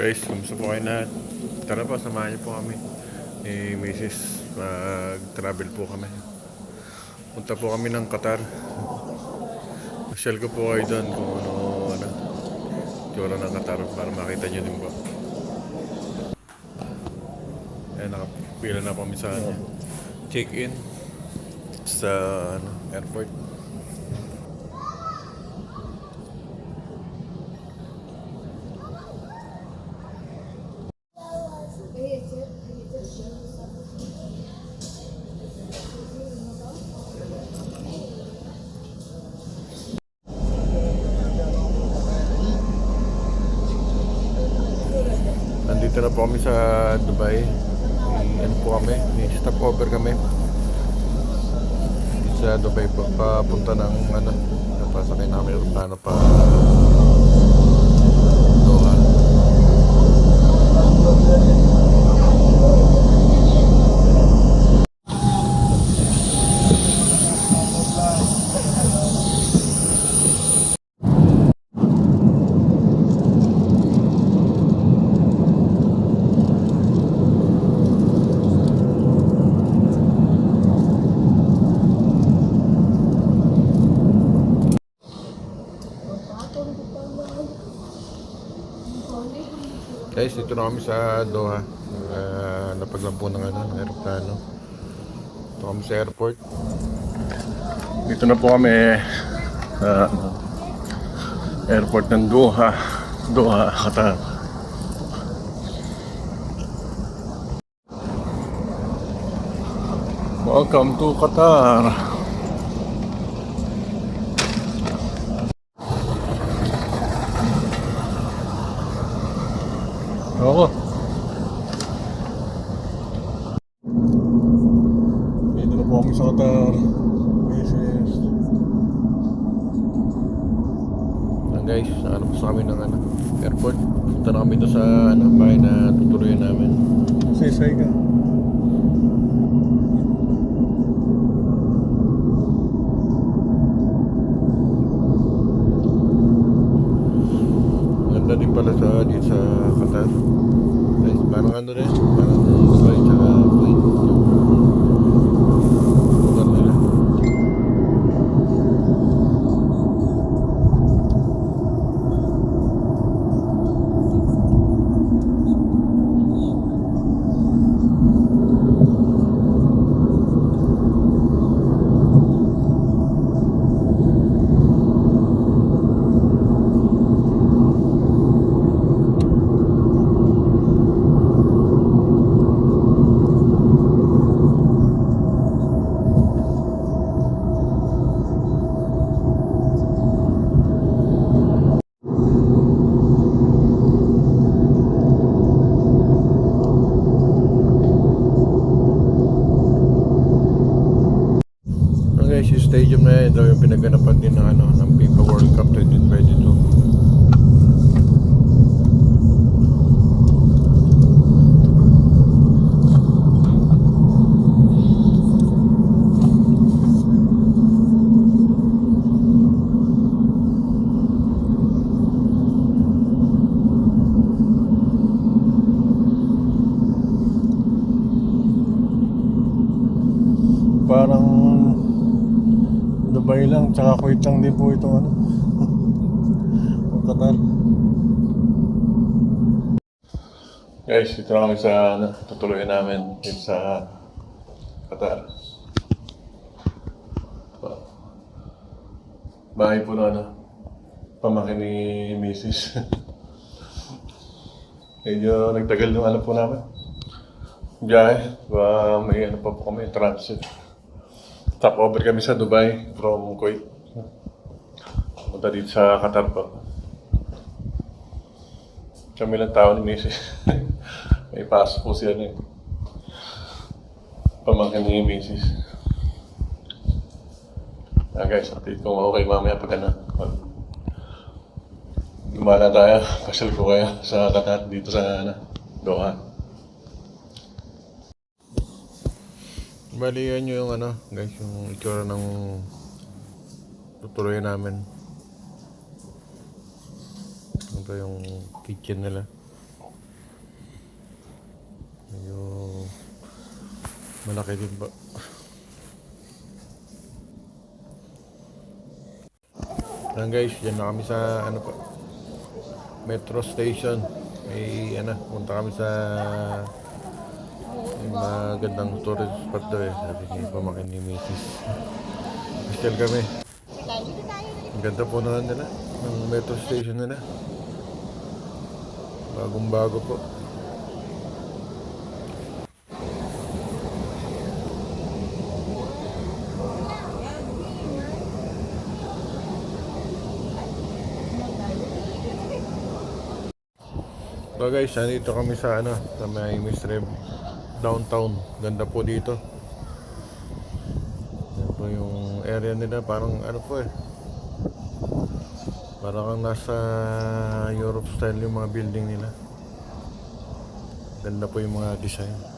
Guys, kumusta po kayo lahat? Tara po, samahan niyo po kami ni Mrs. Mag-travel po kami. Punta po kami ng Qatar. Share ko po kayo doon kung ano, tsura ng Qatar para makita niyo din po. Ayan, nakapila na po kami sa check-in sa airport. Nandito na po kami sa Dubai. Ano po kami? May stopover kami. Sa Dubai po. Papunta ng napasakay namin yung plano pa Doha. Guys, dito na kami sa Doha. Napaglampo ng aeroplano. Dito kami sa airport. Dito na po kami sa airport ng Doha. Doha, Qatar. Welcome to Qatar. Ako. Dito na po kami sa Qatar. Guys, po sa kami ng airport. Punta na kami doon sa bahay na tutuloyin namin. Say ka. Ganda din pala dito sa Qatar. Guys, parang rin. Parang Dubai tsaka Kuwait. Lugar nila. Guys, yung stadium na yun daw yung pinaganapan din ng FIFA World Cup 2022. Parang Dubai lang, tsaka Kuwait lang din po ito Qatar. Guys, ito na kami sa tutuloy namin dito sa Qatar. Bahay po na pamangkin ni Mrs. Medyo nagtagal yung po namin. Biyahe, may pa po kami, transit. Stopover kami sa Dubai from Kuwait. Punta dito sa Qatar po. Kami lang tao ni Mrs. May pasok po siya pamangkin ni Mrs. Guys, update kung okay mamaya pag gumana tayo, pasyal ko kaya sa Qatar dito sa Doha. Bali yan yung guys, yung itsura ng tutuloy namin. Ito yung kitchen nila. Medyo malaki din ba? Ayan guys, dyan na kami sa ano pa, metro station. May ano, punta kami sa may magandang tourist spot daw eh. Sabi ni pamakin ni Mrs. Pastel kami. Ang ganda po na nila, ng metro station nila. Bagong bago po. So guys, nandito kami sa ano, sa may Miss Rev downtown. Ganda po dito. Yan po yung area nila, parang ano po eh. Parang kang nasa Europe style yung mga building nila. Ganda po yung mga design.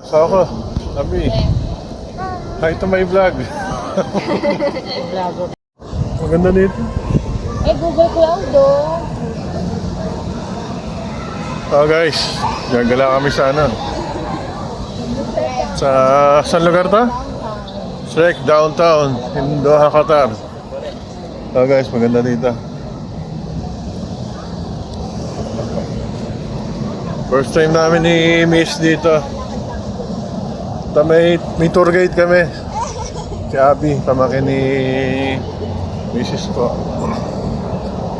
Nasa ako, Abi. Hi to my vlog. Vlogger. Maganda dito. Google Cloud oh. So guys, gagala kami sa ano. Sa saan lugar to? Shrek downtown in Doha, Qatar. So guys, maganda dito. First time namin ni Miss dito. May tour guide kami. Si Abby, pamakin ni Mrs. ko.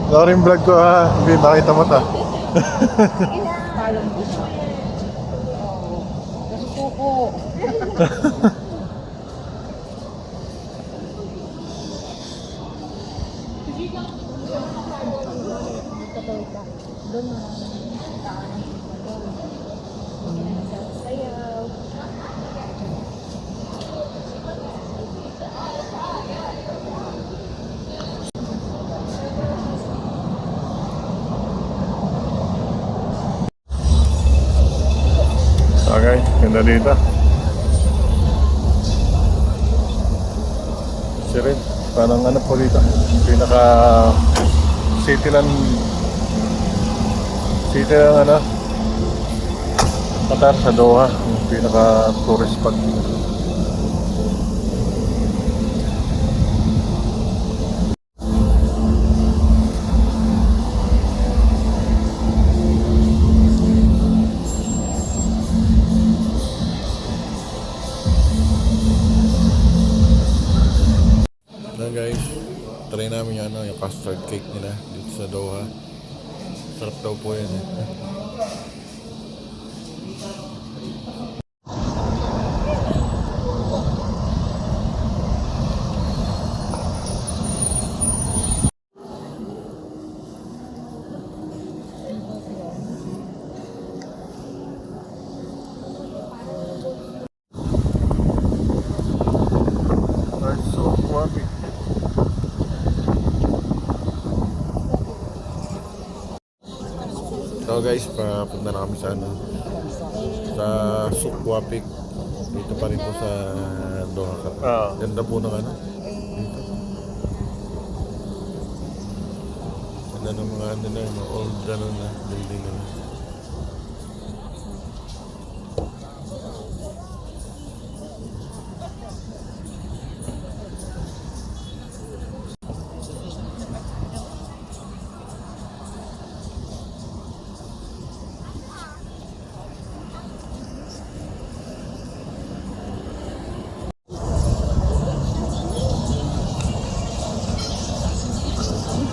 Ito rin vlog ko ha. Abby, makita mo ta. Nasusuko. Okay, ganda dito. Kasi rin, parang ano po dito. Pinaka city ng ano, Qatar sa Doha. Yung pinaka tourist spot. Guys, try namin yung ano, yung custard cake nila dito sa Doha. Sarap daw po yan eh. So, wabi. So guys, papunta na kami sa ano, sa Sukwapik. Dito pa rin po sa Doha Qatar. Ganda po ng ano dito. Ganda ng mga ano na, mga old ano na building na.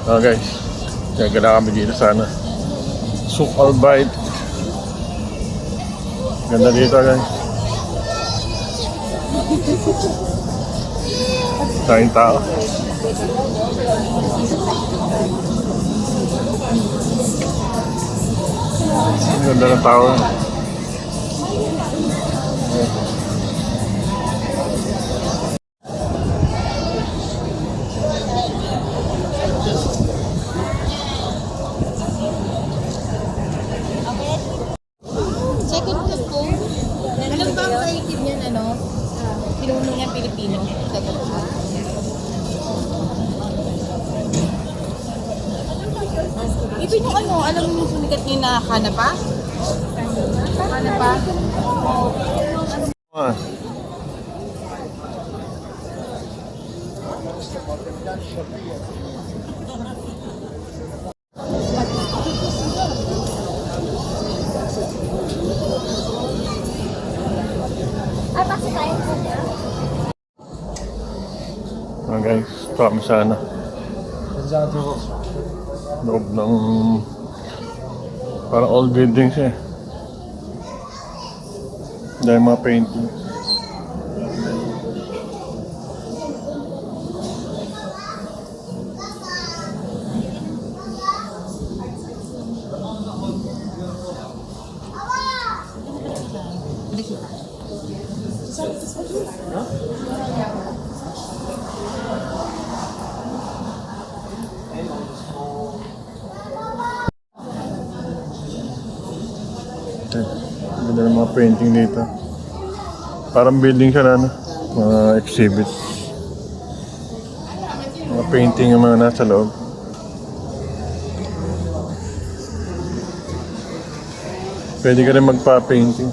Oh guys, gagala kami dito sana. Souk Al Bayt. Ganda dito guys. Tayong tao. Ang ganda ng tao. Isipin nyo ano, alam mo yung sumikat niyo na Hanapa? Hanapa? Ah. Ay, pasok tayo. Guys, ito kami sana. Loob ng parang old buildings eh. Dahil mga painting. Ganda ng mga painting dito. Parang building siya na ano, mga exhibit. Mga painting yung mga nasa loob. Pwede ka rin magpa-painting.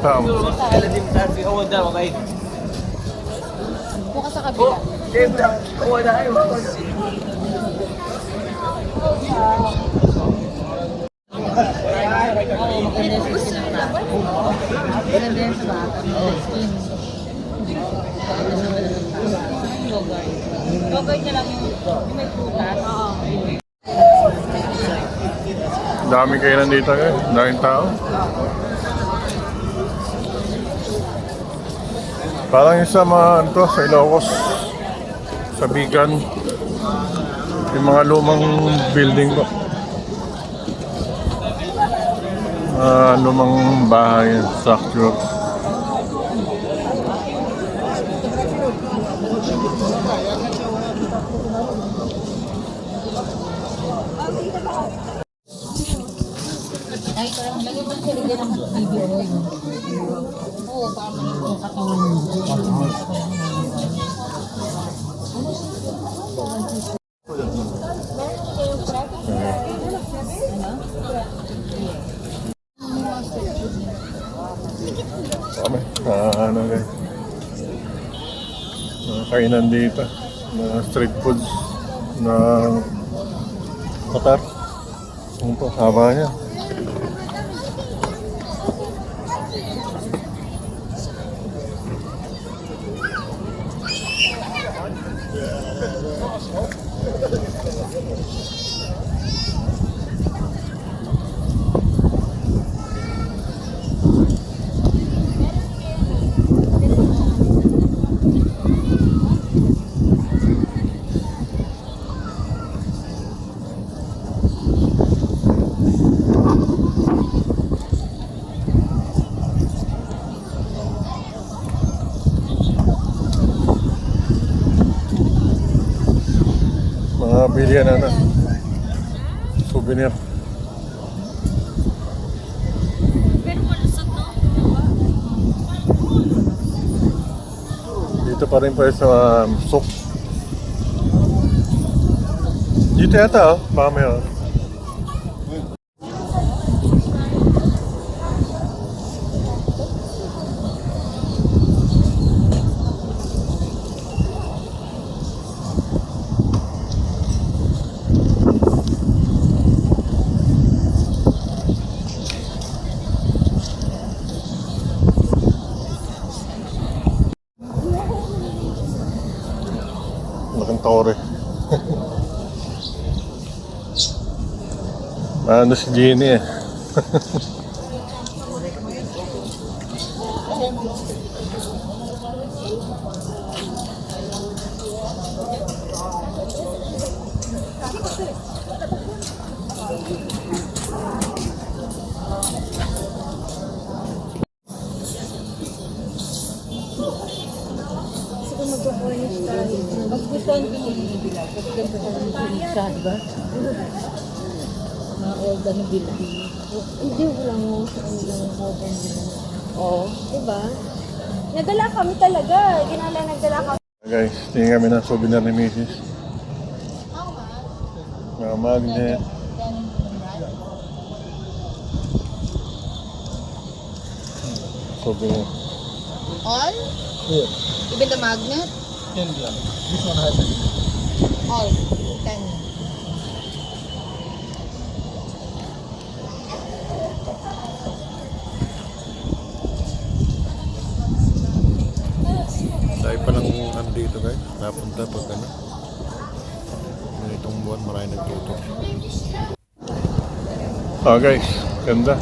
Tama. Bukas sa kabila. Maganda yan sa bata. Yogurt niya lang yung may prutas. Dami kayo nandito guys. Daming tao. Parang yung sa mga ano to, sa Ilocos, sa Bigan, yung mga lumang building ko. Lumang bahay, structure. Ay, parang lagi ba siya rin ng video oil? Oo, parang yung katawan mo. Kami, ano guys. Mga kainan dito. Mga street foods na Qatar. Ano to, haba niya. Mga bilihan na souvenir. Dito pa rin pa sa Sok. Dito yata baka may malaking tore. Ano si Jenny eh. Spanish tayo. Pag gusto ang binibilang, pag ganito ka ng siya, di ba? Mga old ano bilang. Hindi ko lang mo sa kanilang modern din. Oo. Diba? Nagdala kami talaga. Ginala nagdala kami. Guys, tingin kami ng souvenir ni Mrs. Mga magnet. Souvenir. All? Here. Even the magnet? 10 lang. This one has a All. 10. Dahil pa lang andito guys, napunta pag ano. Ganitong buwan, marami nagtuto. Oh guys, ganda.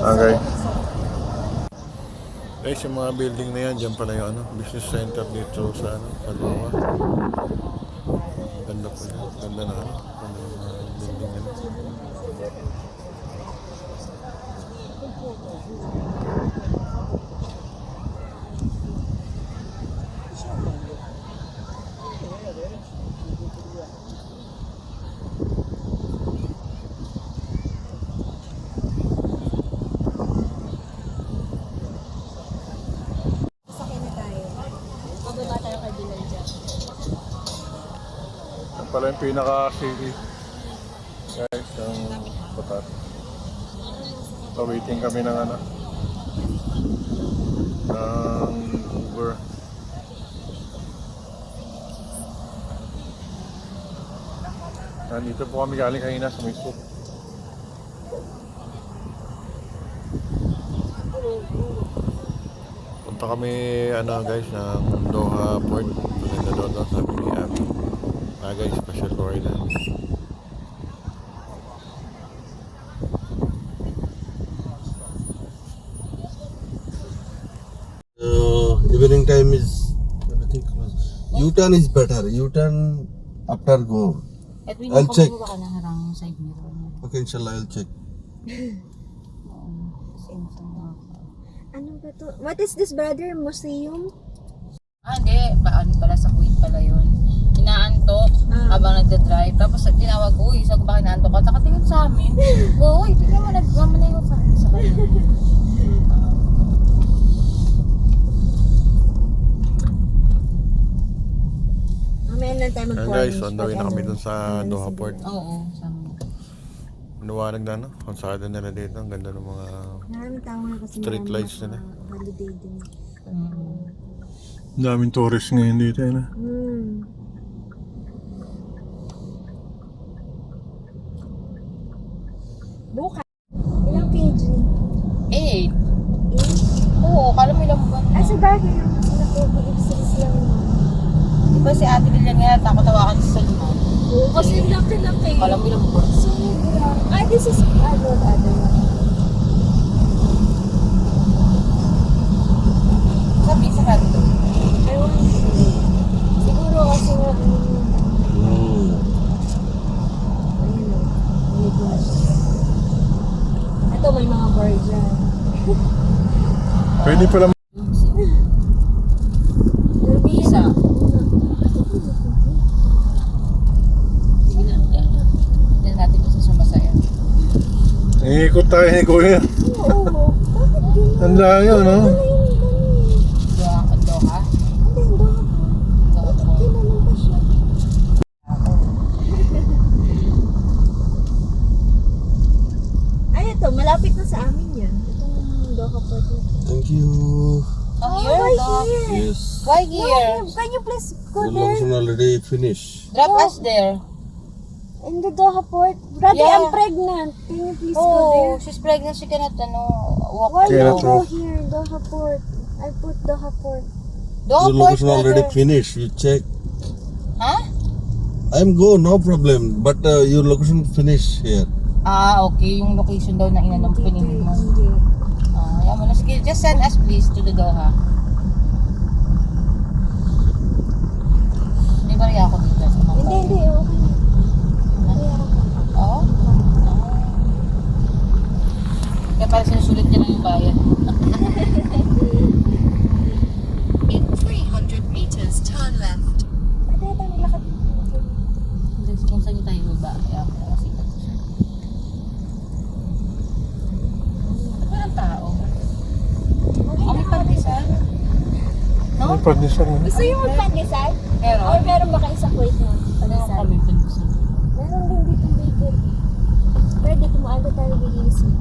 Okay. Guys, yung mga building na yan, dyan pala yung ano, business center dito sa ano, sa Loa. Ganda po yan. Ganda na ano. Ganda ng mga building na yan. Sakay na tayo. Pababa tayo kay Bilal dyan. Yan pala yung pinaka-city. Guys, ang Batat. So, waiting kami ng ano, ng Uber. Nandito po kami galing kanina sa Mysore. Punta kami ano guys ng Doha Port. Maganda doon daw sabi ni Abby. Guys, special story na. Evening time is everything close. U-turn is better. U-turn after go. At we I'll check. baka na harang side mirror mo. Okay, inshallah, I'll check. Ano ba to? What is this, brother? Museum? Hindi. Ano pala sa Kuwait pala yun. Inaantok habang nagda-drive. Tapos tinawag ko, sabi ko, bakit naantok ka? Nakatingin sa amin. Uy, tingnan mo, nagmamalayo ka sa kanya. Mamaya na tayo Ayan mag-porridge. guys, on the way na kami dun sa Doha Port. Oo, sabi mo. Manuwanag na no, kalsada nila dito. Ang ganda ng mga Maraming tao na kasi street maraming lights nila. holiday din. daming tourist ngayon dito. Ano? Bukas. Ilang kg? 8. Oo, kala mo ilang buwan. Ah, sa bagay lang. Nag-exercise lang naman. Di ba si Ate Lilian nga, takot tawakan sa Salman. Oo, kasi laki-laki. Kala mo ilang buwan. Sobra. Ah, this is other one. Sabi sa kanto. I want to see. Siguro kasi nga, ayun o. Ito, may mga bar dyan. Pwede pala Isa. Sige na. Yan natin ito sa masaya. ikot tayo ni Kuya. Oo. Bakit din? Ang layo, no? Doha. Doha. Hindi, doon ako. Doha po. Hindi naman pa siya. Ay, ito. Malapit na sa amin yan. Itong Doha Port na. Thank you. Oh, here, Doha. Yes. Why here? Can you please go The there? location already finished. Drop us there. In the Doha Port? Brother, Yeah. I'm pregnant. Can you please go Oh, there? she's pregnant. She cannot, walk. Why Okay, you let's go go. here? Doha Port. I put Doha Port. Doha The Port, location already brother. finished. You check. Huh? I'm go, no problem. But your location finished here. Ah, okay. Yung location daw na inanong pinili mo. Hindi. Ah, mo na. Sige, just send us please to the Doha. Hindi ba rin ako dito sa mga? Hindi, okay. Oo? Kaya parang sinusulit niya lang yung bayan. In 300 meters, turn left. Pwede tayo maglakad. Hindi, kung saan tayo baba. Kaya ako na kasi ito siya. Ba't walang tao? Oh, may pandesal? No? May pandesal na. Gusto yung magpandesal? Or Meron? meron ba kayo sa Kuwait na Meron pandesal? kami pandesal. Meron din dito bakery. Pero dito maaga tayo gigising.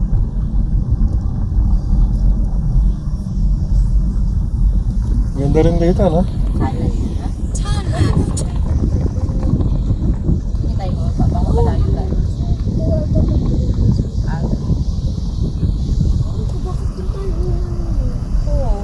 Ganda rin dito, no? Turn left. Hindi tayo baba. Baka malayo tayo. Ah, Bakit din tayo? oo.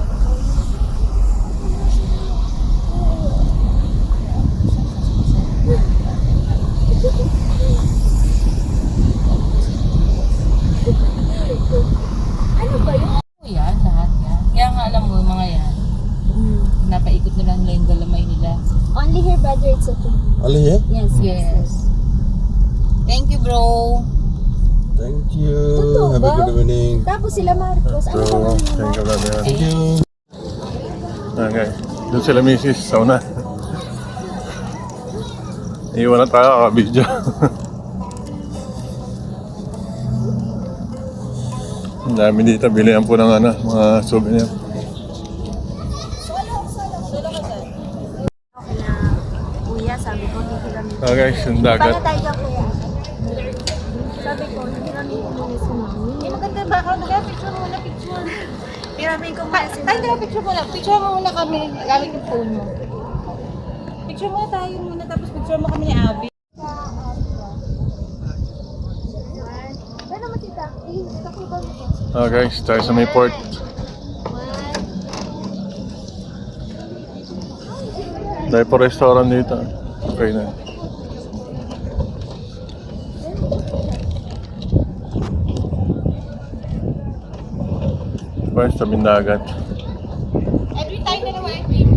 Ano ba yun? Oo, yan, lahat yan. Kaya nga alam mo, yung mga yan, napaikot nila nila yung galamay nila. Only here, brother, it's okay. Ali here? Yes, Yes. Thank you, bro. Thank you. Totoo Have a ba? good evening. Tapos sila Marcos. Ano So, ba thank you, brother. Thank you. Okay. Doon sila misis sa una. Iwan na tayo ka-video. Ang dami dito. Bilihan po ng ano, mga souvenir. Okay na. Kuya, sabi ko, hindi kami. So guys, yung dagat. Paano tayo dyan, kuya? Sabi ko, hindi kami umuwi si mami. Eh, maganda ba? Kaya picture muna, picture. Piramin ko muna si Tayo na, picture muna. Picture mo muna kami. Gamit yung phone mo. Picture muna tayo muna, tapos picture mo kami ni Abby. Pero matita, takot ba mo? Oh guys, tayo sa may port. Tayo po restaurant dito. Okay na. Pwes, tabing dagat. Every time na naman, Edwin.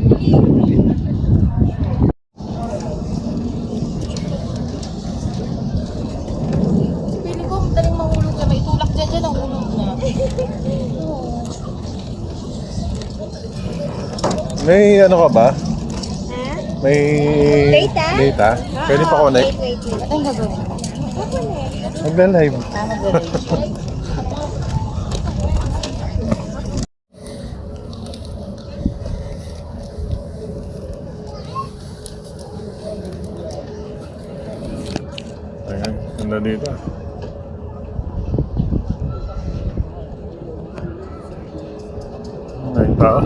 Pili ko, madaling mahulog na. May tulak dyan ang hulog na. May ano ka ba? Ha? May Data? data? Pwede pa connect? Wait. Ba't ang gagawin ko? Magla-live. Tama gawin. Ayan, ganda dito. Ay, tao.